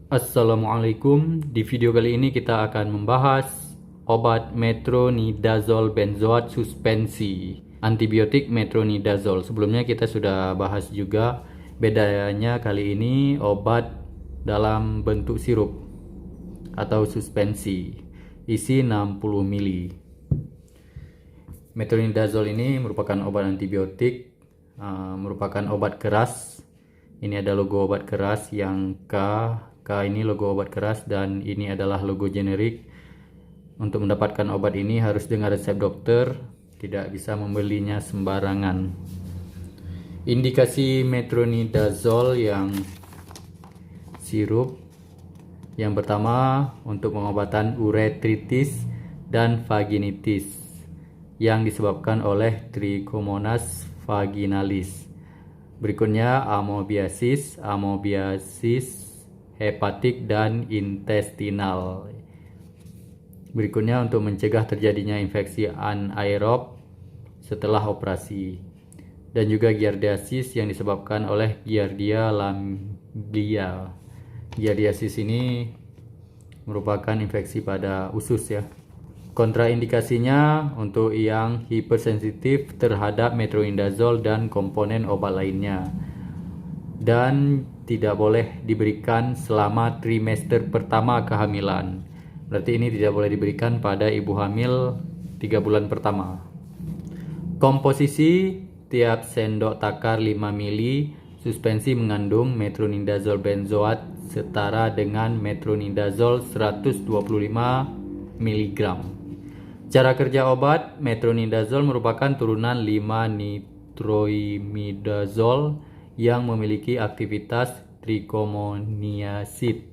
Assalamualaikum. Di video kali ini kita akan membahas obat metronidazol benzoat suspensi, antibiotik metronidazol. Sebelumnya kita sudah bahas juga, bedanya kali ini obat dalam bentuk sirup atau suspensi, isi 60 mili. Metronidazol ini merupakan obat antibiotik, merupakan obat keras. Ini ada logo obat keras yang K ini logo obat keras, dan ini adalah logo generik. Untuk mendapatkan obat ini harus dengan resep dokter, tidak bisa membelinya sembarangan. Indikasi metronidazol yang sirup, yang pertama untuk pengobatan uretritis dan vaginitis yang disebabkan oleh Trichomonas vaginalis. Berikutnya amobiasis hepatik dan intestinal. Berikutnya untuk mencegah terjadinya infeksi anaerob setelah operasi, dan juga giardiasis yang disebabkan oleh Giardia lamblia. Giardiasis ini merupakan infeksi pada usus ya. Kontraindikasinya untuk yang hipersensitif terhadap metronidazol dan komponen obat lainnya, dan tidak boleh diberikan selama trimester pertama kehamilan. Berarti ini tidak boleh diberikan pada ibu hamil 3 bulan pertama. Komposisi tiap sendok takar 5 mili suspensi mengandung metronidazol benzoat setara dengan metronidazol 125 mg. Cara kerja obat metronidazol merupakan turunan 5-nitroimidazol yang memiliki aktivitas trichomoniacid,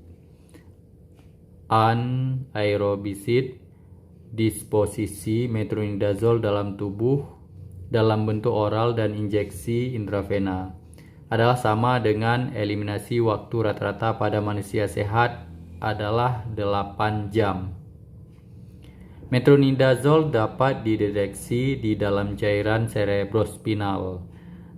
anaerobicid. Disposisi metronidazol dalam tubuh dalam bentuk oral dan injeksi intravena adalah sama dengan eliminasi waktu rata-rata pada manusia sehat adalah 8 jam. Metronidazol dapat dideteksi di dalam cairan cerebrospinal,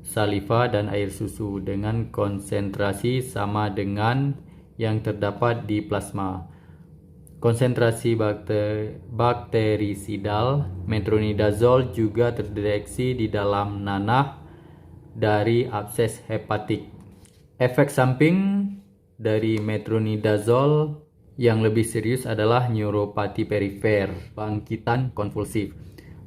saliva dan air susu dengan konsentrasi sama dengan yang terdapat di plasma. Konsentrasi bakterisidal metronidazol juga terdeteksi di dalam nanah dari abses hepatik. Efek samping dari metronidazol yang lebih serius adalah neuropati perifer, bangkitan konvulsif,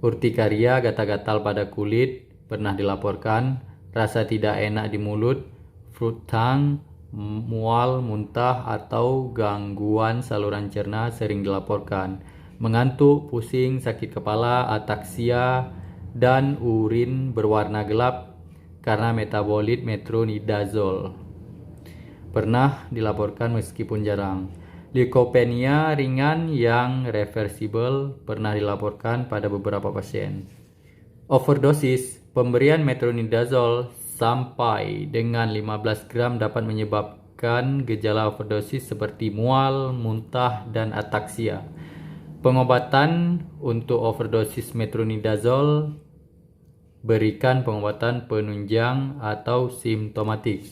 urtikaria, gatal-gatal pada kulit pernah dilaporkan, rasa tidak enak di mulut, perut tang, mual, muntah atau gangguan saluran cerna sering dilaporkan, mengantuk, pusing, sakit kepala, ataksia, dan urin berwarna gelap karena metabolit metronidazol pernah dilaporkan meskipun jarang. Leukopenia ringan yang reversibel pernah dilaporkan pada beberapa pasien. Overdosis, pemberian metronidazol sampai dengan 15 gram dapat menyebabkan gejala overdosis seperti mual, muntah, dan ataksia. Pengobatan untuk overdosis metronidazol, berikan pengobatan penunjang atau simptomatik.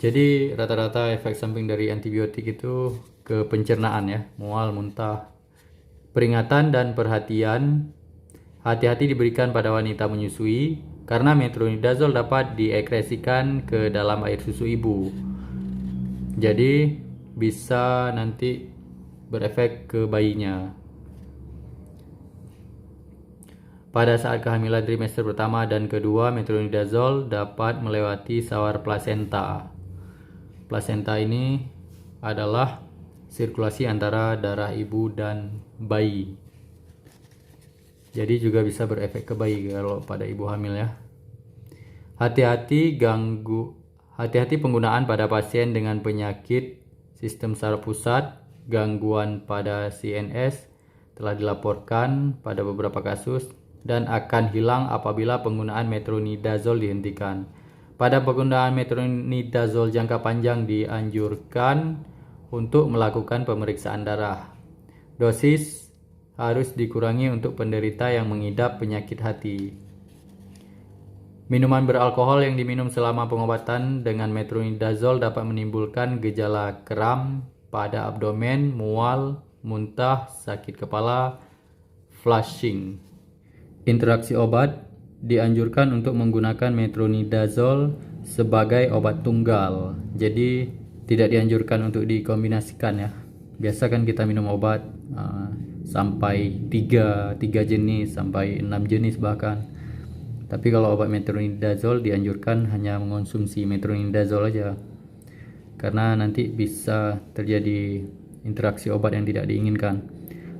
Jadi rata-rata efek samping dari antibiotik itu ke pencernaan ya, mual, muntah. Peringatan dan perhatian, hati-hati diberikan pada wanita menyusui karena metronidazol dapat diekskresikan ke dalam air susu ibu. Jadi bisa nanti berefek ke bayinya. Pada saat kehamilan trimester pertama dan kedua, metronidazol dapat melewati sawar plasenta. Plasenta ini adalah sirkulasi antara darah ibu dan bayi. Jadi juga bisa berefek ke bayi kalau pada ibu hamil ya. Hati-hati penggunaan pada pasien dengan penyakit sistem saraf pusat, gangguan pada CNS telah dilaporkan pada beberapa kasus dan akan hilang apabila penggunaan metronidazol dihentikan. Pada penggunaan metronidazol jangka panjang dianjurkan untuk melakukan pemeriksaan darah. Dosis harus dikurangi untuk penderita yang mengidap penyakit hati. Minuman beralkohol yang diminum selama pengobatan dengan metronidazol dapat menimbulkan gejala kram, pada abdomen, mual, muntah, sakit kepala, flushing. Interaksi obat dianjurkan untuk menggunakan metronidazole sebagai obat tunggal. Jadi tidak dianjurkan untuk dikombinasikan ya. Biasa kan kita minum obat sampai 3 jenis sampai 6 jenis bahkan. Tapi kalau obat metronidazole dianjurkan hanya mengonsumsi metronidazole aja. Karena nanti bisa terjadi interaksi obat yang tidak diinginkan.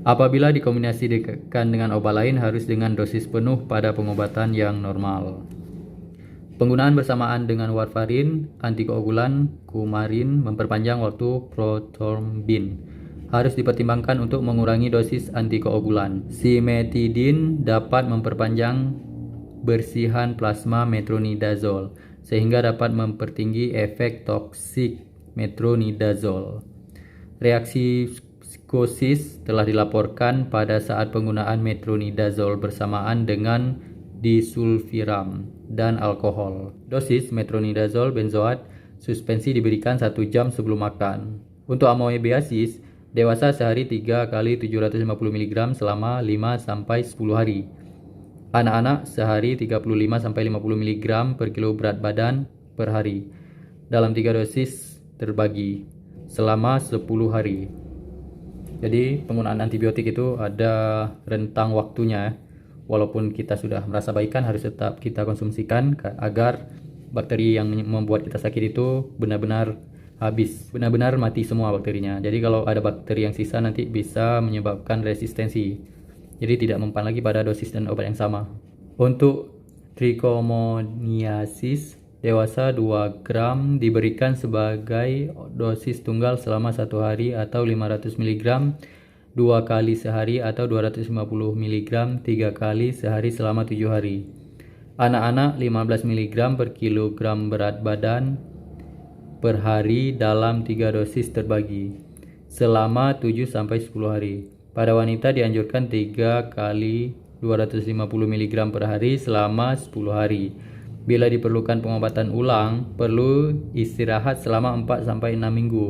Apabila dikombinasikan dengan obat lain harus dengan dosis penuh pada pengobatan yang normal. Penggunaan bersamaan dengan warfarin, antikoagulan, kumarin memperpanjang waktu prothrombin. Harus dipertimbangkan untuk mengurangi dosis antikoagulan. Simetidin dapat memperpanjang bersihan plasma metronidazole sehingga dapat mempertinggi efek toksik metronidazole. Reaksi psikosis telah dilaporkan pada saat penggunaan metronidazole bersamaan dengan disulfiram dan alkohol. Dosis metronidazole benzoat suspensi diberikan 1 jam sebelum makan. Untuk amoebiasis, dewasa sehari 3 kali 750 mg selama 5-10 hari. Anak-anak sehari 35-50 mg per kilo berat badan per hari. Dalam 3 dosis terbagi selama 10 hari. Jadi penggunaan antibiotik itu ada rentang waktunya. Walaupun kita sudah merasa baikan harus tetap kita konsumsikan agar bakteri yang membuat kita sakit itu benar-benar habis, benar-benar mati semua bakterinya. Jadi kalau ada bakteri yang sisa nanti bisa menyebabkan resistensi. Jadi tidak mempan lagi pada dosis dan obat yang sama. Untuk trichomoniasis dewasa 2 gram diberikan sebagai dosis tunggal selama 1 hari atau 500 mg 2 kali sehari atau 250 mg 3 kali sehari selama 7 hari. Anak-anak 15 mg per kilogram berat badan per hari dalam 3 dosis terbagi selama 7-10 hari. Pada wanita dianjurkan 3 kali 250 mg per hari selama 10 hari. Bila diperlukan pengobatan ulang, perlu istirahat selama 4-6 minggu.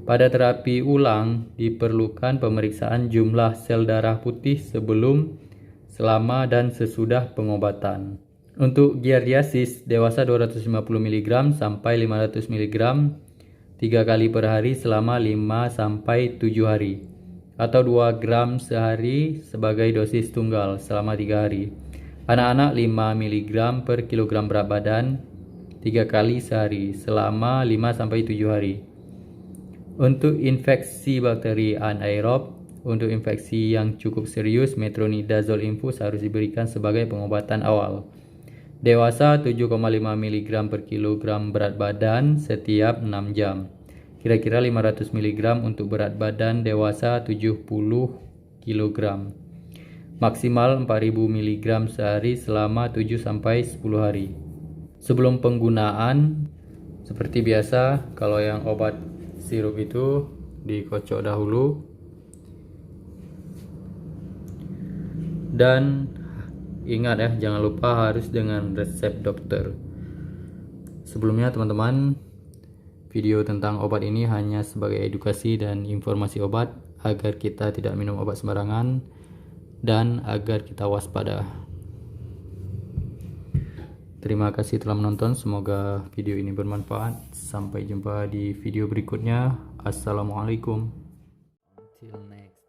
Pada terapi ulang, diperlukan pemeriksaan jumlah sel darah putih sebelum, selama, dan sesudah pengobatan. Untuk giardiasis, dewasa 250 mg sampai 500 mg 3 kali per hari selama 5-7 hari. Atau 2 gram sehari sebagai dosis tunggal selama 3 hari. Anak-anak 5 mg per kilogram berat badan 3 kali sehari selama 5-7 hari. Untuk infeksi bakteri anaerob, untuk infeksi yang cukup serius, metronidazole infus harus diberikan sebagai pengobatan awal. Dewasa 7,5 mg per kilogram berat badan setiap 6 jam. Kira-kira 500 mg untuk berat badan dewasa 70 kg. Maksimal 4000 mg sehari selama 7-10 hari. Sebelum penggunaan, seperti biasa, kalau yang obat sirup itu dikocok dahulu. Dan ingat ya, jangan lupa harus dengan resep dokter. Sebelumnya teman-teman, video tentang obat ini hanya sebagai edukasi dan informasi obat agar kita tidak minum obat sembarangan dan agar kita waspada. Terima kasih telah menonton, semoga video ini bermanfaat. Sampai jumpa di video berikutnya. Assalamualaikum. Until next.